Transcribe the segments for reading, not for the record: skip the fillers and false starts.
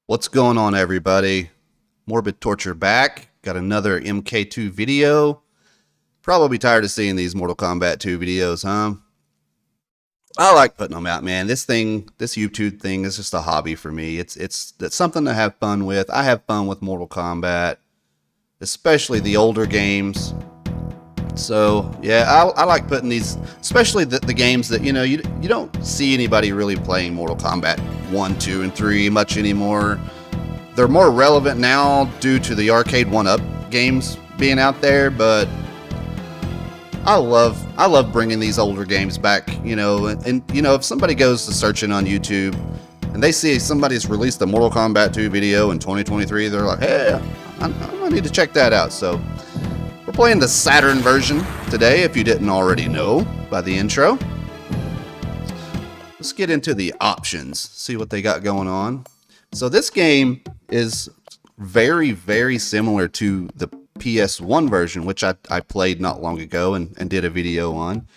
What's going on, everybody? Morbid Torture back. Got another MK2 video. Probably tired of seeing these Mortal Kombat 2 videos, huh? I like putting them out, man. This YouTube thing is just a hobby for me. It's something to have fun with. I have fun with Mortal Kombat, especially the older games. So yeah, I like putting these, especially the games that you don't see anybody really playing Mortal Kombat 1, 2, and 3 much anymore. They're more relevant now due to the arcade 1-up games being out there, but I love bringing these older games back. And if somebody goes to searching on YouTube and they see somebody's released a Mortal Kombat 2 video in 2023, they're like, hey, I need to check that out. So we're playing the Saturn version today, if you didn't already know by the intro. Let's get into the options, see what they got going on. So this game is very, very similar to the PS1 version, which I played not long ago and did a video on.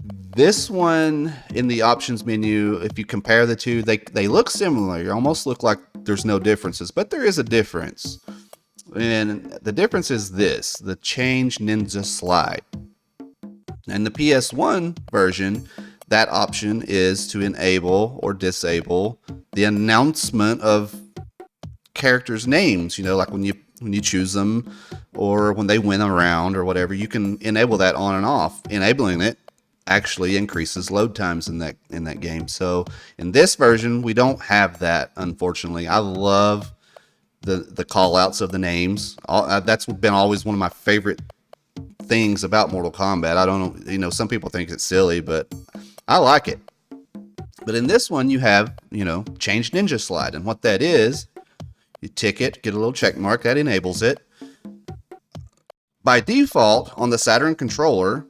This one, in the options menu, if you compare the two, they look similar. You almost look like there's no differences, but there is a difference. And the difference is this: the change ninja slide. And the PS1 version, that option is to enable or disable the announcement of characters' names. Like when you choose them or when they win a round or whatever, you can enable that on and off. Enabling it actually increases load times in that game. So in this version, we don't have that, unfortunately. I love the call outs of the names. That's been always one of my favorite things about Mortal Kombat. I don't know, some people think it's silly, but I like it. But in this one, you have, change ninja slide. And what that is, you tick it, get a little check mark, that enables it. By default, on the Saturn controller,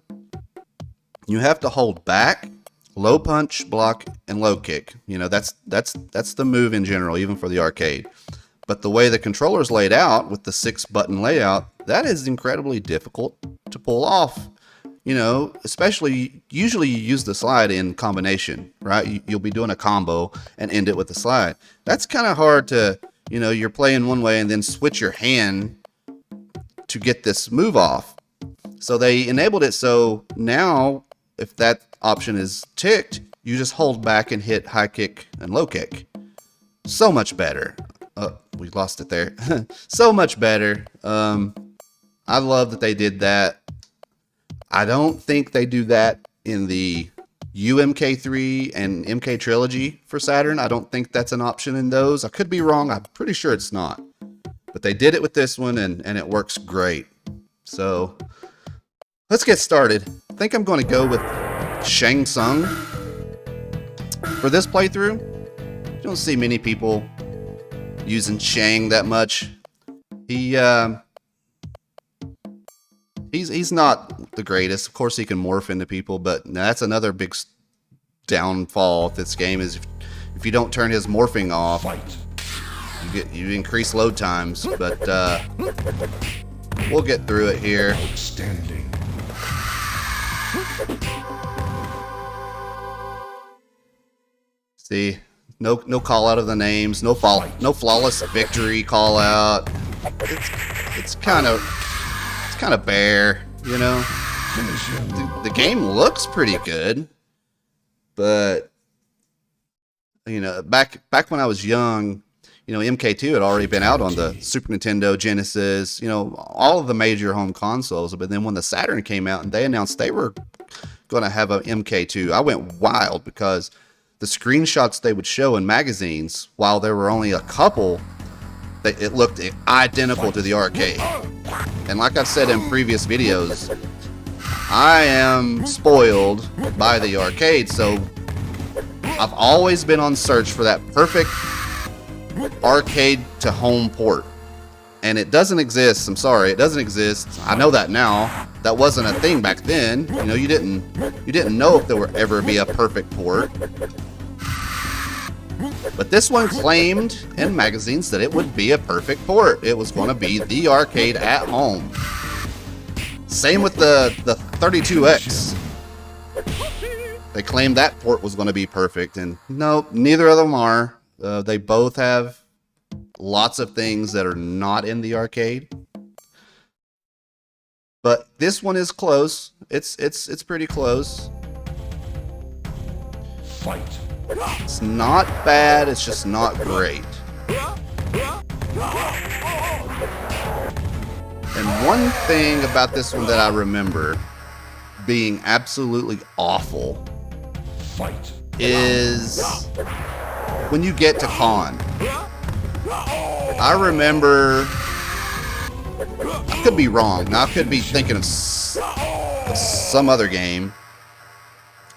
you have to hold back, low punch, block, and low kick. That's the move in general, even for the arcade. But the way the controller is laid out with the 6-button layout, that is incredibly difficult to pull off. Especially, usually you use the slide in combination, right? You'll be doing a combo and end it with the slide. That's kind of hard to, you're playing one way and then switch your hand to get this move off. So they enabled it so now, if that option is ticked, you just hold back and hit high kick and low kick. So much better. We lost it there. So much better. I love that they did that. I don't think they do that in the UMK3 and MK Trilogy for Saturn. I don't think that's an option in those. I could be wrong. I'm pretty sure it's not. But they did it with this one, and it works great. So let's get started. I think I'm going to go with Shang Tsung for this playthrough. You don't see many people using Shang that much. He's not the greatest. Of course, he can morph into people, but that's another big downfall of this game is if you don't turn his morphing off, you increase load times. But we'll get through it here. Outstanding. See, no call out of the names, no flawless victory call out. It's kind of bare, The game looks pretty good, but back when I was young, MK2 had already been out on the Super Nintendo, Genesis, all of the major home consoles. But then when the Saturn came out and they announced they were going to have an MK2, I went wild because the screenshots they would show in magazines, while there were only a couple, it looked identical to the arcade. And like I've said in previous videos, I am spoiled by the arcade, so I've always been on search for that perfect arcade to home port. And it doesn't exist. I'm sorry, it doesn't exist. I know that now. That wasn't a thing back then. You didn't know if there would ever be a perfect port. But this one claimed in magazines that it would be a perfect port. It was going to be the arcade at home. Same with the 32X. They claimed that port was going to be perfect, and nope, neither of them are. They both have lots of things that are not in the arcade. But this one is close. It's pretty close. Fight. It's not bad, it's just not great. And one thing about this one that I remember being absolutely awful is when you get to Kahn. I remember, I could be wrong. Now I could be thinking of some other game.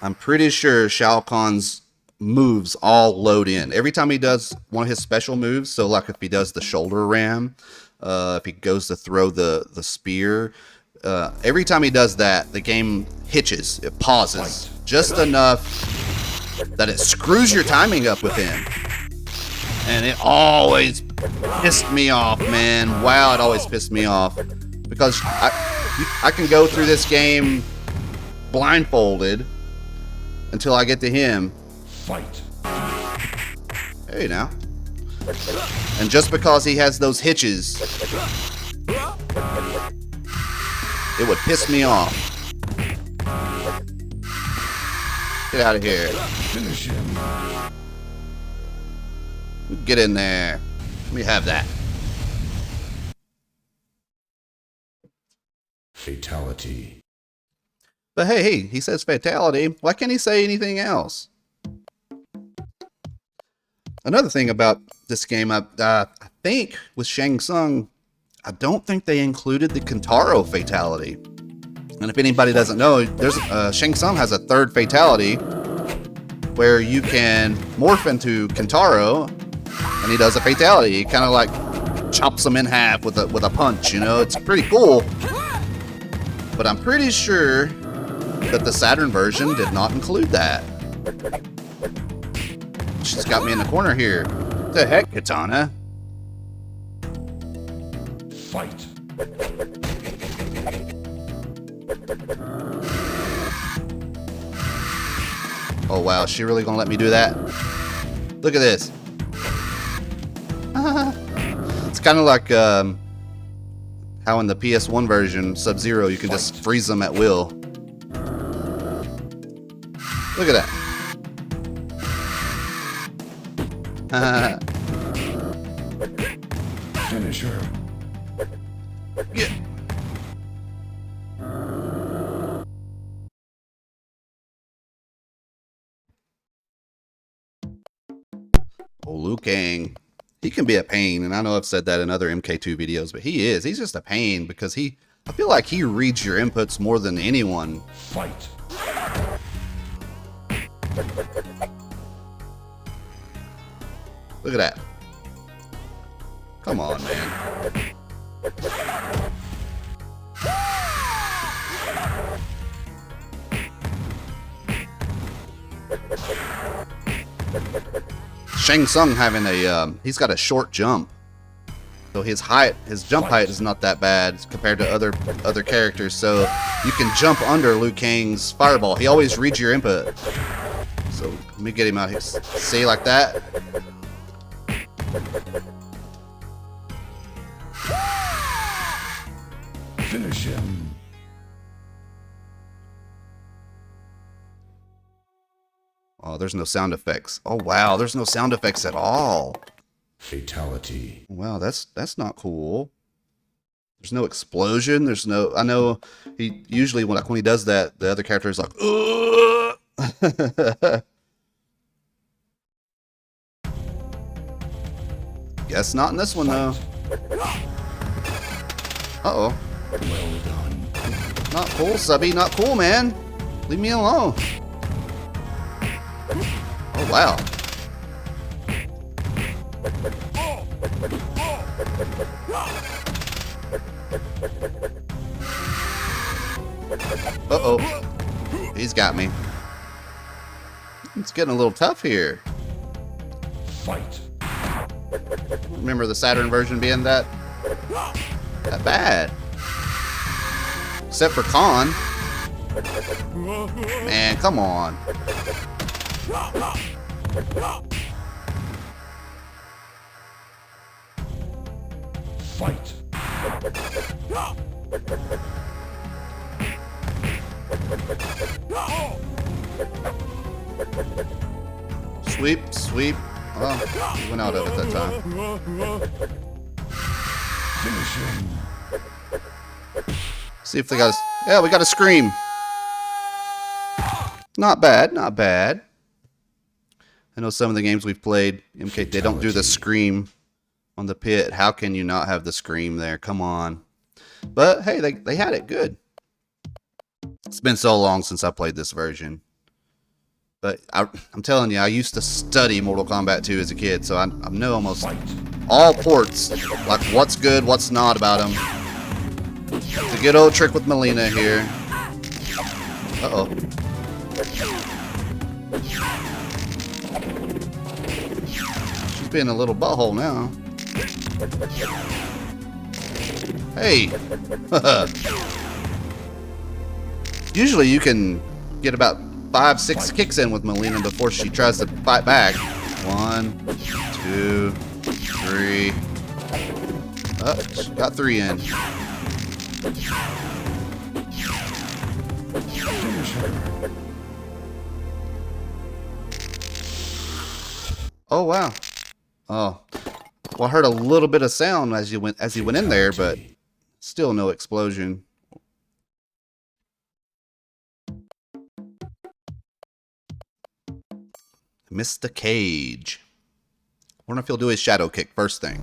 I'm pretty sure Shao Kahn's moves all load in. Every time he does one of his special moves, so like if he does the shoulder ram, if he goes to throw the spear, every time he does that, the game hitches. It pauses just enough that it screws your timing up with him. And it always pissed me off, man. Wow, it always pissed me off. Because I can go through this game blindfolded until I get to him. Fight. Hey, now. And just because he has those hitches, it would piss me off. Get out of here. Finish him. Get in there. Let me have that. Fatality. But hey, he says fatality. Why can't he say anything else? Another thing about this game, I think with Shang Tsung, I don't think they included the Kintaro fatality. And if anybody doesn't know, there's Shang Tsung has a third fatality where you can morph into Kintaro, and he does a fatality. He kind of like chops him in half with a punch. You know, it's pretty cool. But I'm pretty sure that the Saturn version did not include that. She's got me in the corner here. What the heck, Katana? Fight. Oh wow, is she really gonna let me do that? Look at this. It's kind of like how in the PS1 version, Sub-Zero, you can just freeze them at will. Look at that. Finish her. Yeah. Oh, Liu Kang. He can be a pain, and I know I've said that in other MK2 videos, but he is. He's just a pain because I feel like he reads your inputs more than anyone. Fight. Look at that. Come on, man. Shang Tsung having he's got a short jump. So his jump height is not that bad compared to other characters. So you can jump under Liu Kang's fireball. He always reads your input. So let me get him out here. See, like that? Finish him. Oh, there's no sound effects. Oh wow, there's no sound effects at all. Fatality. Wow, that's not cool. There's no explosion. There's no. I know he usually when he does that, the other character is like, ugh. Guess not in this one though. Uh-oh. Well done. Not cool, Subby. Not cool, man. Leave me alone. Oh, wow. Uh-oh. He's got me. It's getting a little tough here. Fight. Remember the Saturn version being that bad. Except for Kahn. Man, come on. Fight. Sweep, sweep. Well, he went out of it that time. Finish him. See if they got a... Yeah, we got a scream. Not bad, not bad. I know some of the games we've played, MK, they don't do the scream on the pit. How can you not have the scream there? Come on. But, hey, they had it good. It's been so long since I played this version. But I'm telling you, I used to study Mortal Kombat 2 as a kid, so I know almost all ports, like what's good, what's not about them. It's a good old trick with Melina here. Uh-oh. She's being a little butthole now. Hey! Usually you can get about 5-6 kicks in with Melina before she tries to fight back. 1, 2, 3. Oh, she got 3 in. Oh wow. Oh. Well, I heard a little bit of sound as he went in there, but still no explosion. Mr. Cage. I wonder if he'll do his shadow kick first thing.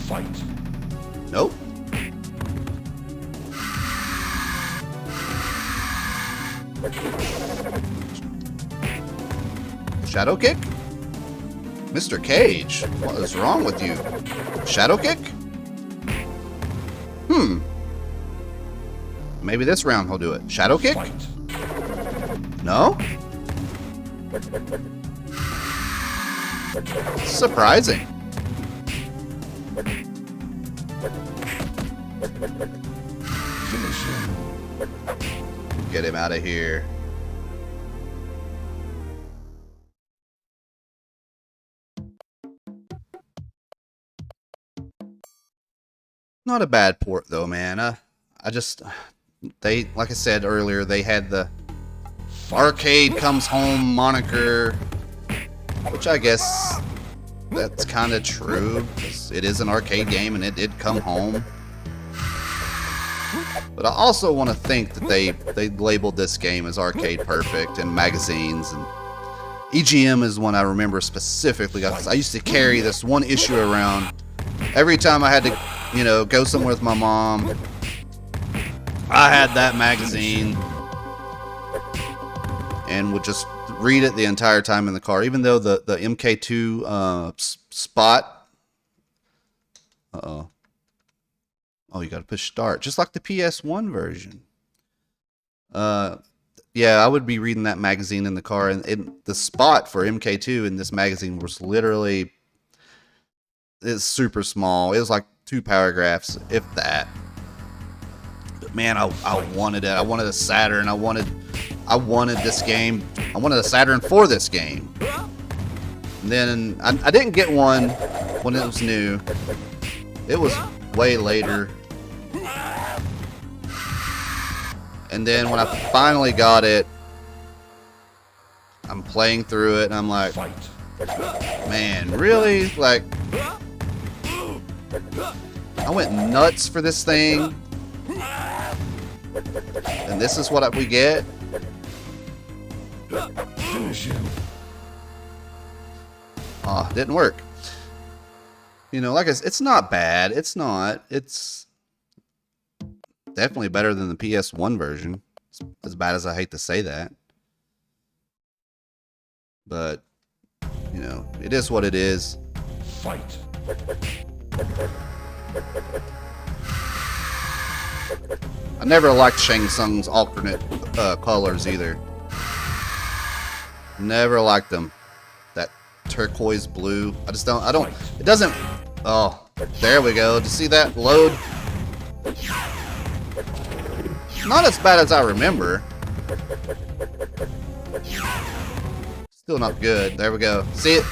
Fight. Nope. Shadow kick? Mr. Cage, what is wrong with you? Shadow kick? Maybe this round he'll do it. Shadow kick? Fight. No? Surprising. Finish him. Get him out of here. Not a bad port though, man. They, like I said earlier, they had the arcade comes home moniker, which I guess that's kind of true, 'cause it is an arcade game and it did come home. But I also want to think that they labeled this game as Arcade Perfect in magazines, and EGM is one I remember specifically. I used to carry this one issue around every time I had to, go somewhere with my mom. I had that magazine and would just read it the entire time in the car, even though the MK2 spot. Uh-oh. Oh, you got to push start, just like the PS1 version. Yeah, I would be reading that magazine in the car, and the spot for MK2 in this magazine was literally, it's super small. It was like 2 paragraphs, if that. But man, I wanted it. I wanted a Saturn. I wanted this game. I wanted a Saturn for this game. And then I didn't get one when it was new. It was way later. And then when I finally got it, I'm playing through it and I'm like, man, really? Like, I went nuts for this thing, and this is what we get? Finish him. Ah, didn't work. Like I said, it's not bad. It's not. It's definitely better than the PS1 version. As bad as I hate to say that. But, it is what it is. Fight. I never liked Shang Tsung's alternate colors either. Never liked them. That turquoise blue. It doesn't. Oh, there we go. Did you see that load? Not as bad as I remember. Still not good. There we go. See it?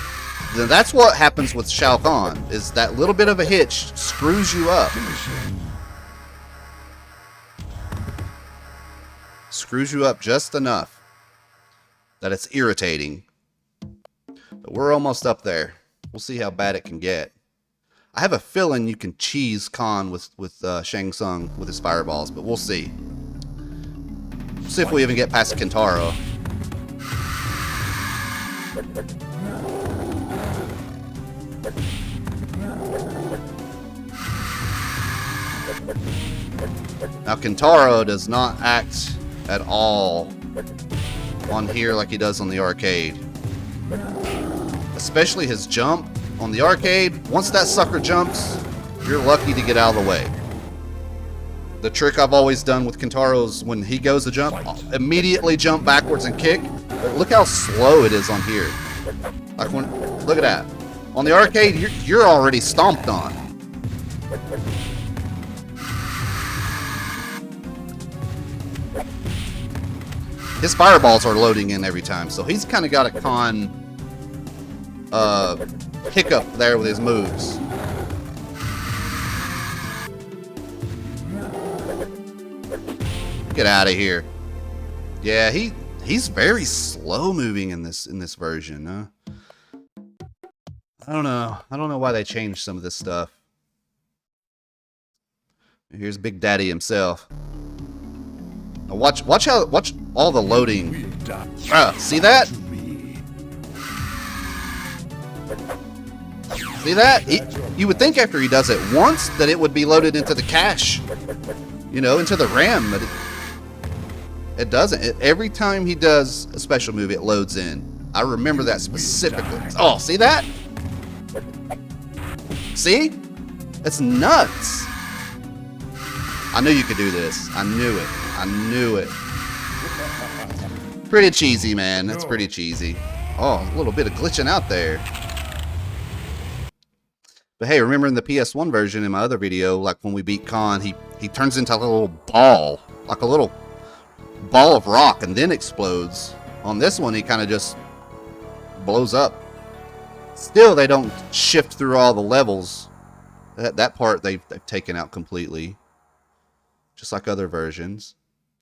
then that's what happens with Shao Kahn, is that little bit of a hitch screws you up. Finish him. Screws you up just enough that it's irritating. But we're almost up there. We'll see how bad it can get. I have a feeling you can cheese Kahn with Shang Tsung with his fireballs, but we'll see. See if we even get past Kintaro. Now Kintaro does not act at all on here like he does on the arcade. Especially his jump on the arcade. Once that sucker jumps, you're lucky to get out of the way. The trick I've always done with Kintaro is when he goes to jump, I'll immediately jump backwards and kick. But look how slow it is on here. Like when, look at that. On the arcade, you're already stomped on. His fireballs are loading in every time, so he's kind of got a Kahn hiccup there with his moves. Get out of here. Yeah, he's very slow moving in this version, huh? I don't know why they changed some of this stuff. Here's Big Daddy himself. Now watch all the loading. See that? See that? You would think after he does it once that it would be loaded into the cache, you know, into the RAM, but it doesn't. Every time he does a special move, it loads in. I remember that specifically. Oh, see that? See? It's nuts. I knew you could do this. I knew it. I knew it. Pretty cheesy, man. That's pretty cheesy. Oh, a little bit of glitching out there. But hey, remember in the PS1 version in my other video, like when we beat Kahn, he turns into a little ball. Like a little ball of rock and then explodes. On this one, he kind of just blows up. Still, they don't shift through all the levels. That part they've taken out completely. Just like other versions.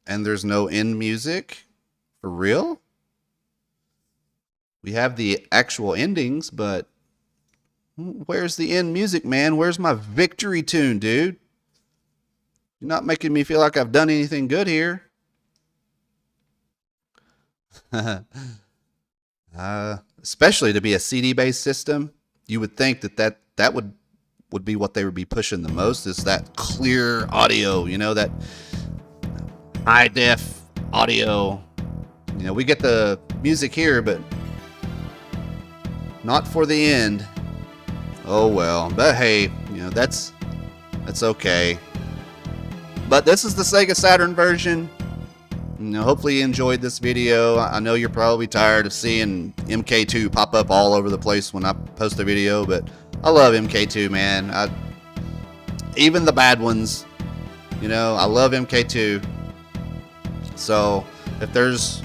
And there's no end music. For real? We have the actual endings, but where's the end music, man? Where's my victory tune, dude? You're not making me feel like I've done anything good here. Especially to be a CD-based system, you would think that would be what they would be pushing the most, is that clear audio, you know, that high def audio. You know, we get the music here, but not for the end. Oh well, but hey, you know, that's okay. But this is the Sega Saturn version. You know, hopefully you enjoyed this video. I know you're probably tired of seeing MK2 pop up all over the place when I post a video, but I love MK2, man. Even the bad ones, you know, I love MK2. So if there's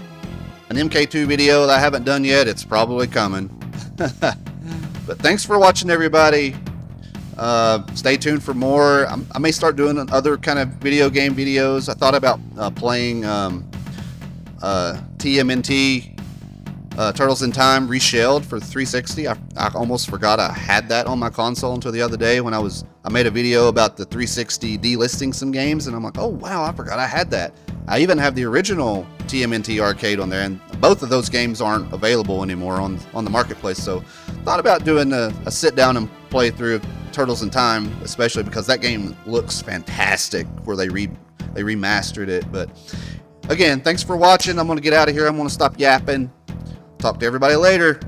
an MK2 video that I haven't done yet, it's probably coming. But thanks for watching, everybody. Stay tuned for more. I may start doing other kind of video game videos. I thought about playing TMNT Turtles in Time Reshelled for 360. I almost forgot I had that on my console until the other day when I made a video about the 360 delisting some games, and I'm like, oh wow, I forgot I had that. I even have the original TMNT arcade on there, and both of those games aren't available anymore on the marketplace. So thought about doing a sit down and play through Turtles in Time, especially because that game looks fantastic where they remastered it. But again, thanks for watching. I'm going to get out of here. I'm going to stop yapping. Talk to everybody later.